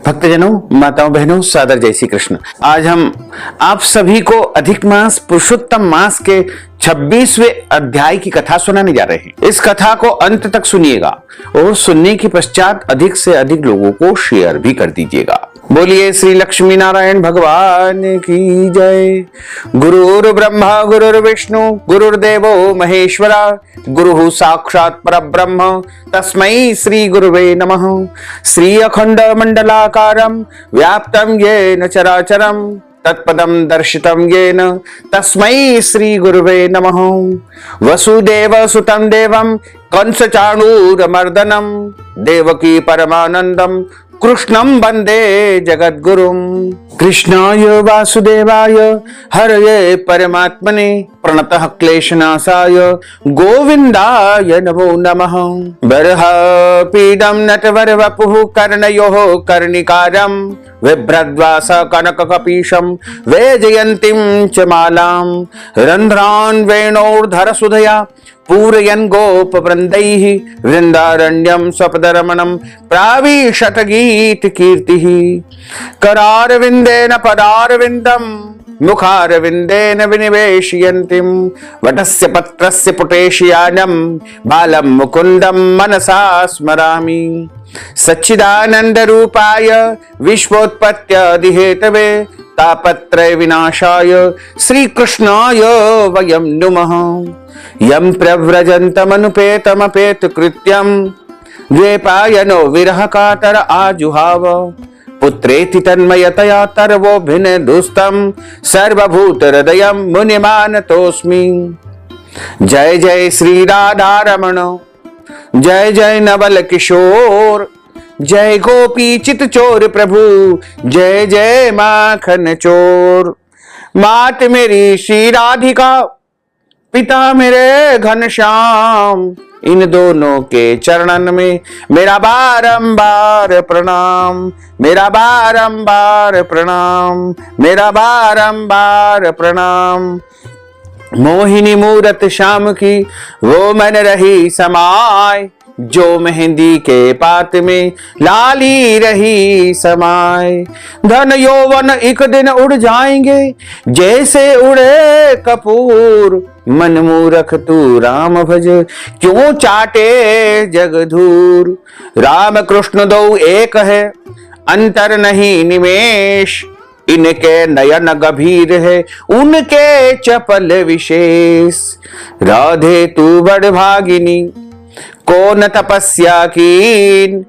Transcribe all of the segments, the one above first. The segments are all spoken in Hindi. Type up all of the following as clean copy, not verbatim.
भक्तजनों, माताओं, बहनों, सादर जय श्री कृष्ण। आज हम आप सभी को अधिक मास पुरुषोत्तम मास के 26वें अध्याय की कथा सुनाने जा रहे हैं। इस कथा को अंत तक सुनिएगा और सुनने के पश्चात अधिक से अधिक लोगों को शेयर भी कर दीजिएगा। बोलिए श्री लक्ष्मी नारायण भगवान की जय। गुरुर् ब्रह्मा गुरुर्विष्णु गुरुर्देवो महेश्वरा गुरुः साक्षात् परब्रह्म तस्मै श्री गुरुवे नमः। श्री अखंड मंडलाकारं व्याप्तं येन चराचरं तत्पदं दर्शितं येन तस्मै श्री गुरुवे नमः। वसुदेव सुतं देवं कंसचाणूरमर्दनं देवकी परमानंदं कृष्णं वंदे जगद्गुरुं। कृष्णाय वासुदेवाय हरये परमात्मने प्रणतः क्लेशनाशाय गोविंदाय नमो नमः। बर्हपीडं नटवरवपुः कर्णयोः कर्णिकारं बिभ्रद्वास कनककपीशं वैजयन्तीं च मालां रन्ध्रान् वेणोर्धरसुधया पूरयन् गोपवृन्दैः वृन्दारण्यं स्वपदरमणं प्राविशत गीतकीर्तिः। करारविन्देन पदारविन्दं मुखारविन्देन विनिवेशयन्तीं वटस्य पत्रस्य पुटेशयानं बालं मुकुन्दं मनसा स्मरामि। सच्चिदानन्दरूपाय विश्वोत्पत्त्यादिहेतवे तापत्रय विनाशाय श्रीकृष्णाय वयं नुमः। यं प्रव्रजन्तमनुपेतमपेतकृत्यं द्वैपायनो विरहकातर आजुहाव पुत्रेति तन्मयतया तर्वोऽभिनदुस्तं सर्वभूतहृदयं मुनिमानतोऽस्मि। जय जय श्री राधारमण जय जय नवल किशोर जय गोपी चित चोर प्रभु जय जय माखन चोर। मात मेरी श्री राधिका पिता मेरे घनश्याम इन दोनों के चरणन में मेरा बारंबार प्रणाम, मेरा बारंबार प्रणाम, मेरा बारंबार प्रणाम। मोहिनी मूरत श्याम की वो मन रही समाय जो मेहंदी के पात में लाली रही समाय। धन यौवन एक दिन उड़ जाएंगे जैसे उड़े कपूर मन मूरख तू राम भज क्यों चाटे जगधूर। राम कृष्ण दो एक है अंतर नहीं निमेष इनके नयन गंभीर है उनके चपल विशेष। राधे तू बड़ भागिनी कौन तपस्या कीन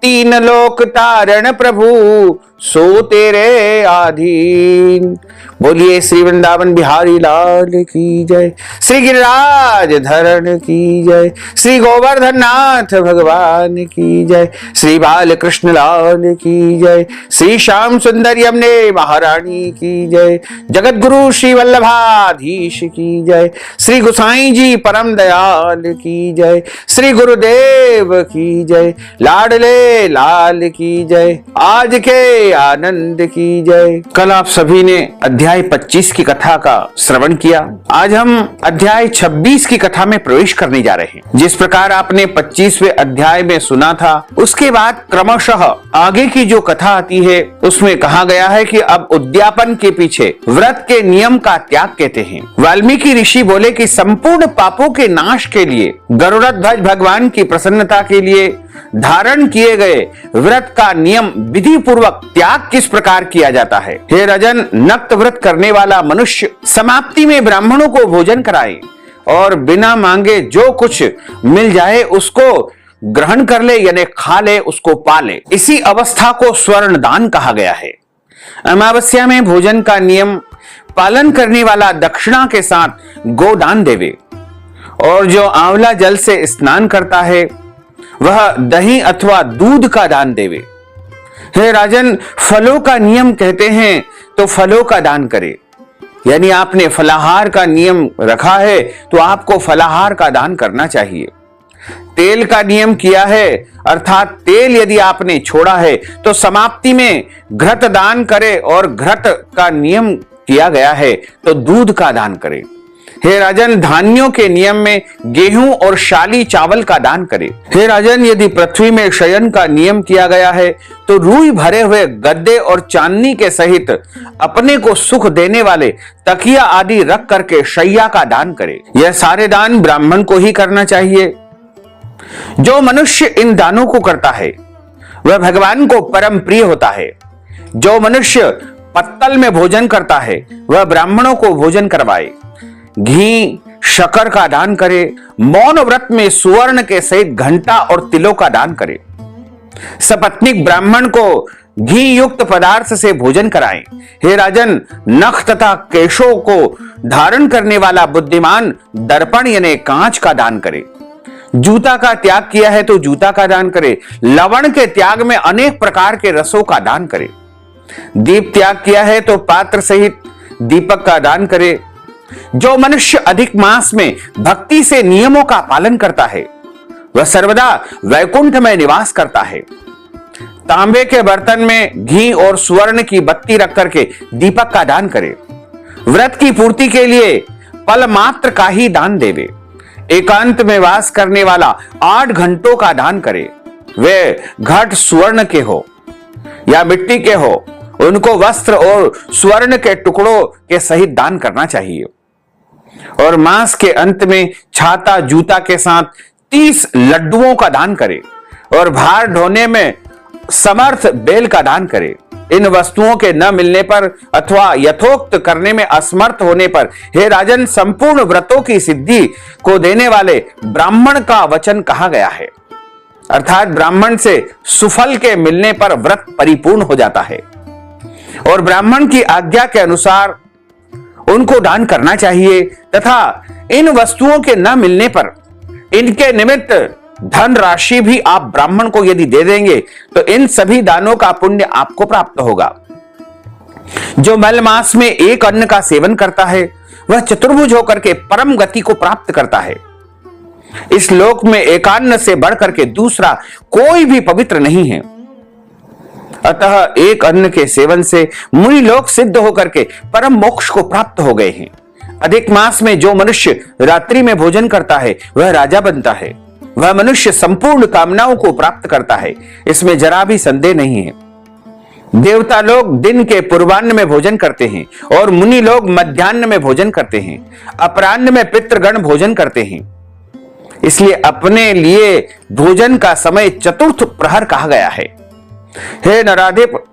तीन लोक तारण प्रभु सो तेरे आधीन। बोलिए श्री वृंदावन बिहारी लाल की जय, श्री गिरिराज धरण की जय, श्री गोवर्धन नाथ भगवान की जय, श्री बाल कृष्ण लाल की जय, श्री श्याम सुंदर यमुने महारानी की जय, जगत गुरु श्री वल्लभाधीश की जय, श्री गोसाई जी परम दयाल की जय, श्री गुरुदेव की जय, लाडले लाल की जय, आज के आनंद की जय। कल आप सभी ने अध्याय 25 की कथा का श्रवण किया। आज हम अध्याय 26 की कथा में प्रवेश करने जा रहे हैं। जिस प्रकार आपने 25वें अध्याय में सुना था उसके बाद क्रमशः आगे की जो कथा आती है उसमें कहा गया है कि अब उद्यापन के पीछे व्रत के नियम का त्याग कहते हैं। वाल्मीकि ऋषि बोले कि संपूर्ण पापों के नाश के लिए गरुड़ध्वज भगवान की प्रसन्नता के लिए धारण किए गए व्रत का नियम विधि पूर्वक त्याग किस प्रकार किया जाता है। हे राजन, नक्त व्रत करने वाला मनुष्य समाप्ति में ब्राह्मणों को भोजन कराए और बिना मांगे जो कुछ मिल जाए उसको ग्रहण कर ले यानी खा ले, उसको पाले। इसी अवस्था को स्वर्ण दान कहा गया है। अमावस्या में भोजन का नियम पालन करने वाला दक्षिणा के साथ गोदान देवे और जो आंवला जल से स्नान करता है वह दही अथवा दूध का दान देवे। हे राजन, फलों का नियम कहते हैं तो फलों का दान करे, यानी आपने फलाहार का नियम रखा है तो आपको फलाहार का दान करना चाहिए। तेल का नियम किया है अर्थात तेल यदि आपने छोड़ा है तो समाप्ति में घृत दान करे और घृत का नियम किया गया है तो दूध का दान करे। हे राजन, धान्यों के नियम में गेहूं और शाली चावल का दान करें। हे राजन, यदि पृथ्वी में शयन का नियम किया गया है तो रूई भरे हुए गद्दे और चांदनी के सहित अपने को सुख देने वाले तकिया आदि रख करके शैया का दान करे। यह सारे दान ब्राह्मण को ही करना चाहिए। जो मनुष्य इन दानों को करता है वह भगवान को परम प्रिय होता है। जो मनुष्य पत्तल में भोजन करता है वह ब्राह्मणों को भोजन करवाए। घी शक्कर का दान करे। मौन व्रत में सुवर्ण के सहित घंटा और तिलों का दान करे। सपत्नीक ब्राह्मण को घी युक्त पदार्थ से भोजन कराएं। हे राजन, नख तथा केशों को धारण करने वाला बुद्धिमान दर्पण यानी कांच का दान करे। जूता का त्याग किया है तो जूता का दान करे। लवण के त्याग में अनेक प्रकार के रसों का दान करे। दीप त्याग किया है तो पात्र सहित दीपक का दान करे। जो मनुष्य अधिक मास में भक्ति से नियमों का पालन करता है वह सर्वदा वैकुंठ में निवास करता है। तांबे के बर्तन में घी और स्वर्ण की बत्ती रख करके दीपक का दान करे। व्रत की पूर्ति के लिए पल मात्र का ही दान देवे। एकांत में वास करने वाला 8 घंटों का दान करे। वे घट स्वर्ण के हो या मिट्टी के हो, उनको वस्त्र और स्वर्ण के टुकड़ों के सहित दान करना चाहिए। और मास के अंत में छाता जूता के साथ 30 लड्डुओं का दान करे और भार ढोने में समर्थ बेल का दान करे। इन वस्तुओं के न मिलने पर अथवा यथोक्त करने में असमर्थ होने पर हे राजन, संपूर्ण व्रतों की सिद्धि को देने वाले ब्राह्मण का वचन कहा गया है। अर्थात ब्राह्मण से सुफल के मिलने पर व्रत परिपूर्ण हो जाता है और ब्राह्मण की आज्ञा के अनुसार उनको दान करना चाहिए तथा इन वस्तुओं के न मिलने पर इनके निमित्त धन राशि भी आप ब्राह्मण को यदि दे देंगे तो इन सभी दानों का पुण्य आपको प्राप्त होगा। जो मल मास में एक अन्न का सेवन करता है वह चतुर्भुज होकर के परम गति को प्राप्त करता है। इस लोक में एकान्न से बढ़कर के दूसरा कोई भी पवित्र नहीं है। अतः एक अन्न के सेवन से मुनि लोग सिद्ध होकर के परम मोक्ष को प्राप्त हो गए हैं। अधिक मास में जो मनुष्य रात्रि में भोजन करता है वह राजा बनता है। वह मनुष्य संपूर्ण कामनाओं को प्राप्त करता है, इसमें जरा भी संदेह नहीं है। देवता लोग दिन के पूर्वान्न में भोजन करते हैं और मुनि लोग मध्याह्न में भोजन करते हैं। अपराह्न में पितृगण भोजन करते हैं। इसलिए अपने लिए भोजन का समय चतुर्थ प्रहर कहा गया है। हे नराधिप,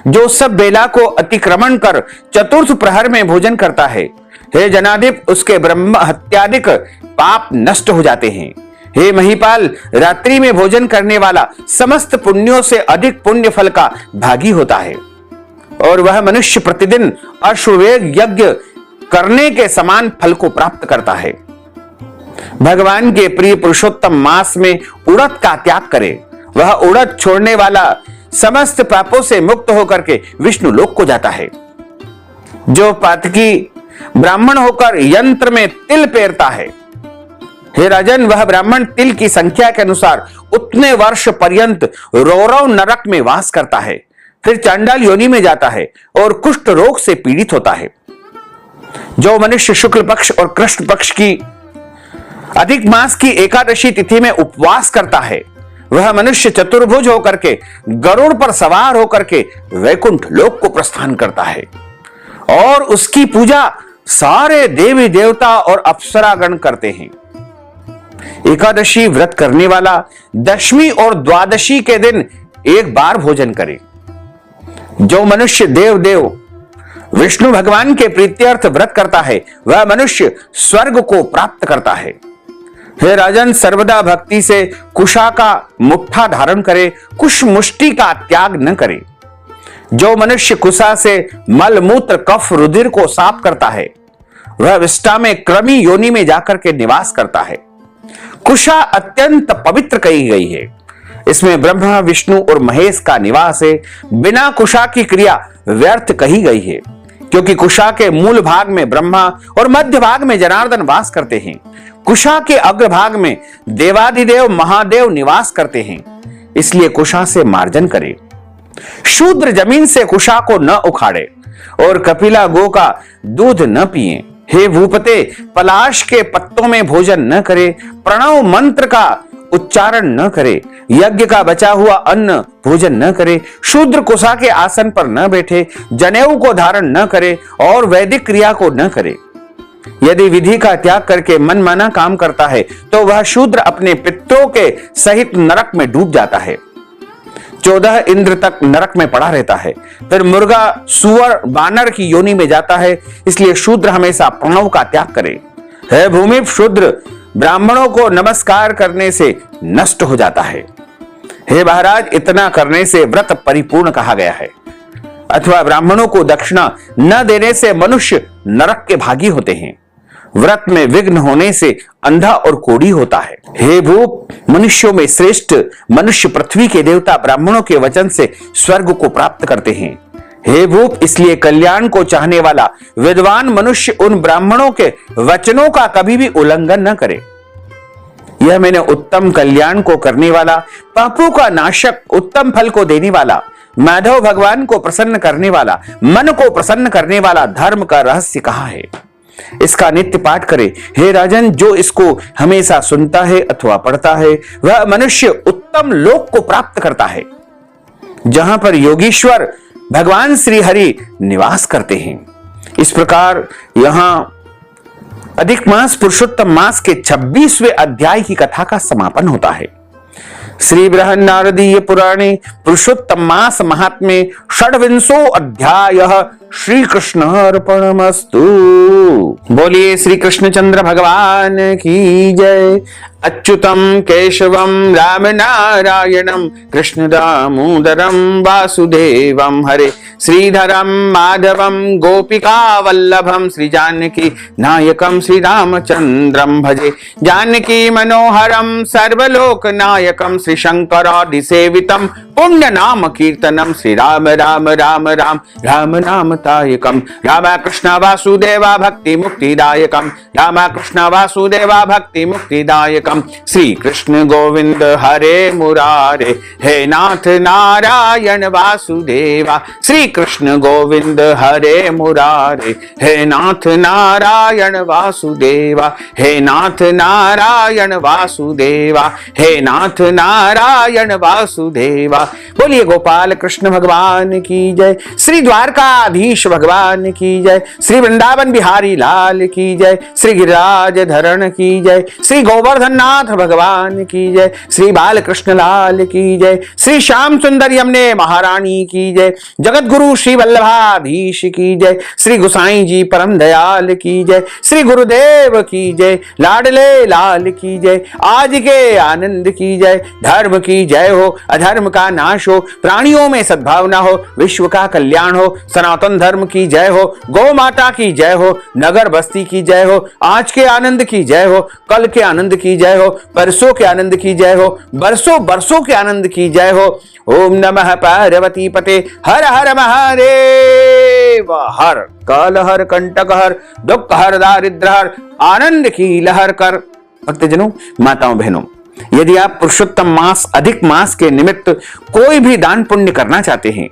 जो सब बेला को अतिक्रमण कर चतुर्थ प्रहर में भोजन करता है, हे जनाधिप, उसके ब्रह्म हत्यादिक पाप नष्ट हो जाते हैं। हे महीपाल, रात्रि में भोजन करने वाला समस्त पुण्यों से अधिक पुण्य फल का भागी होता है और वह मनुष्य प्रतिदिन अश्वमेध यज्ञ करने के समान फल को प्राप्त करता है। भगवान के प्रिय पुरुषोत्तम मास में उड़द का त्याग करे। वह उड़द छोड़ने वाला समस्त पापों से मुक्त होकर के विष्णु लोक को जाता है। जो पातकी ब्राह्मण होकर यंत्र में तिल पेरता है, हे राजन, वह ब्राह्मण तिल की संख्या के अनुसार उतने वर्ष पर्यंत रौरव नरक में वास करता है, फिर चांडाल योनि में जाता है और कुष्ठ रोग से पीड़ित होता है। जो मनुष्य शुक्ल पक्ष और कृष्ण पक्ष की अधिक मास की एकादशी तिथि में उपवास करता है, वह मनुष्य चतुर्भुज होकर के गरुड़ पर सवार होकर के वैकुंठ लोक को प्रस्थान करता है और उसकी पूजा सारे देवी देवता और अप्सरागण करते हैं। एकादशी व्रत करने वाला दशमी और द्वादशी के दिन एक बार भोजन करे। जो मनुष्य देव देव विष्णु भगवान के प्रीत्यर्थ व्रत करता है वह मनुष्य स्वर्ग को प्राप्त करता है। हे राजन, सर्वदा भक्ति से कुशा का मुट्ठा धारण करे, कुश मुष्टि का त्याग न करे। जो मनुष्य कुशा से मल मूत्र कफ रुधिर को साफ करता है वह विष्टा में क्रमी योनि में जाकर के निवास करता है। कुशा अत्यंत पवित्र कही गई है। इसमें ब्रह्मा विष्णु और महेश का निवास है। बिना कुशा की क्रिया व्यर्थ कही गई है, क्योंकि कुशा के मूल भाग में ब्रह्मा और मध्य भाग में जनार्दन वास करते हैं। कुशा के अग्रभाग में देवादिदेव महादेव निवास करते हैं। इसलिए कुशा से मार्जन करे। शूद्र जमीन से कुशा को न उखाड़े और कपिला गो का दूध न पिए। हे भूपते, पलाश के पत्तों में भोजन न करे, प्रणव मंत्र का उच्चारण न करे, यज्ञ का बचा हुआ अन्न भोजन न करे, शूद्र कुशा के आसन पर न बैठे, जनेऊ को धारण न करे और वैदिक क्रिया को न करे। यदि विधि का त्याग करके मनमाना काम करता है तो वह शूद्र अपने पितरों के सहित नरक में डूब जाता है। 14 इंद्र तक नरक में पड़ा रहता है, फिर मुर्गा, सुअर, बानर की योनि में जाता है। इसलिए शूद्र हमेशा प्रणव का त्याग करे। है भूमि, शूद्र ब्राह्मणों को नमस्कार करने से नष्ट हो जाता है। हे महाराज, इतना करने से व्रत परिपूर्ण कहा गया है, अथवा ब्राह्मणों को दक्षिणा न देने से मनुष्य नरक के भागी होते हैं। व्रत में विघ्न होने से अंधा और कोढ़ी होता है। हे भूप, मनुष्यों में श्रेष्ठ मनुष्य पृथ्वी के देवता ब्राह्मणों के वचन से स्वर्ग को प्राप्त करते हैं। हे भूप, इसलिए कल्याण को चाहने वाला विद्वान मनुष्य उन ब्राह्मणों के वचनों का कभी भी उल्लंघन न करे। यह मैंने उत्तम कल्याण को करने वाला, पापों का नाशक, उत्तम फल को देने वाला, माधव भगवान को प्रसन्न करने वाला, मन को प्रसन्न करने वाला धर्म का रहस्य कहा है। इसका नित्य पाठ करे। हे राजन, जो इसको हमेशा सुनता है अथवा पढ़ता है वह मनुष्य उत्तम लोक को प्राप्त करता है, जहां पर योगीश्वर भगवान श्री हरि निवास करते हैं। इस प्रकार यहां अधिक मास पुरुषोत्तम मास के 26वें अध्याय की कथा का समापन होता है। श्री बृहन्नारदीय पुराणे पुरुषोत्तम मास महात्म्ये षड्विंशो अध्याय। श्री कृष्ण अर्पणमस्तु। बोलिए श्री कृष्णचंद्र भगवान की जय। अच्युतम केशवम राम नारायणम कृष्ण दामोदरम वासुदेवम हरे श्रीधरम माधवम गोपिका वल्लभम श्री जानकी नायकम श्री रामचंद्रम भजे। जानकी मनोहरम सर्वलोक नायकम श्री शंकरादि सेवितम पुण्य नाम कीर्तनम श्री राम राम राम राम राम नाम तायकम। राम कृष्ण वासुदेवा भक्ति मुक्तिदायकम। राम कृष्ण वासुदेवा भक्ति मुक्तिदायकम। श्री कृष्ण गोविंद हरे मुरारे हे नाथ नारायण वासुदेवा। श्री कृष्ण गोविंद हरे मुरारे हे नाथ नारायण वासुदेवा। हे नाथ नारायण वासुदेवा। हे नाथ नारायण वासुदेवा। बोलिए गोपाल कृष्ण भगवान की जय। श्री द्वारकाधीश भगवान की जय। श्री वृंदावन बिहारी लाल की जय। श्री गिरिराज धरण की जय। श्री गोवर्धन नाथ भगवान की जय। श्री बालकृष्ण लाल की जय। श्री श्याम सुंदर यमुने महारानी की जय। जगत गुरु श्री वल्लभाधीश की जय। श्री गोसाई जी परम दयाल की जय। श्री गुरुदेव की जय। लाडले लाल की जय। आज के आनंद की जय। धर्म की जय हो, अधर्म का नाश हो, प्राणियों में सद्भावना हो, विश्व का कल्याण हो। सनातन धर्म की जय हो, गौ माता की जय हो, नगर बस्ती की जय हो, आज के आनंद की जय हो, कल के आनंद की जय हो, परसों के आनंद की जय हो, बरसों बरसों के आनंद की जय हो। ओम नमः पार्वती पते हर हर महादेव हर। काल हर, कंटक हर, दुख हर, दारिद्र हर, आनंद की लहर कर। भक्तजनों, माताओं, बहनों, यदि आप पुरुषोत्तम मास अधिक मास के निमित्त कोई भी दान पुण्य करना चाहते हैं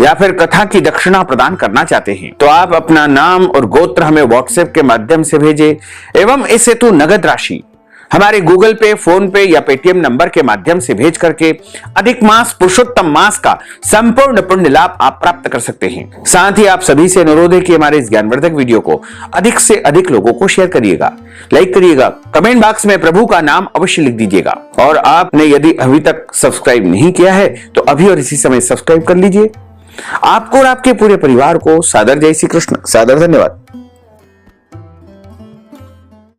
या फिर कथा की दक्षिणा प्रदान करना चाहते हैं तो आप अपना नाम और गोत्र हमें व्हाट्सएप के माध्यम से भेजें एवं इस हेतु नगद राशि हमारे गूगल पे, फोन पे या पेटीएम नंबर के माध्यम से भेज करके अधिक मास पुरुषोत्तम मास का संपूर्ण पुण्य लाभ आप प्राप्त कर सकते हैं। साथ ही आप सभी से अनुरोध है कि हमारे इस ज्ञानवर्धक वीडियो को अधिक से अधिक लोगों को शेयर करिएगा, लाइक करिएगा, कमेंट बॉक्स में प्रभु का नाम अवश्य लिख दीजिएगा। और आपने यदि अभी तक सब्सक्राइब नहीं किया है तो अभी और इसी समय सब्सक्राइब कर लीजिए। आपको और आपके पूरे परिवार को सादर जय श्री कृष्ण, सादर धन्यवाद।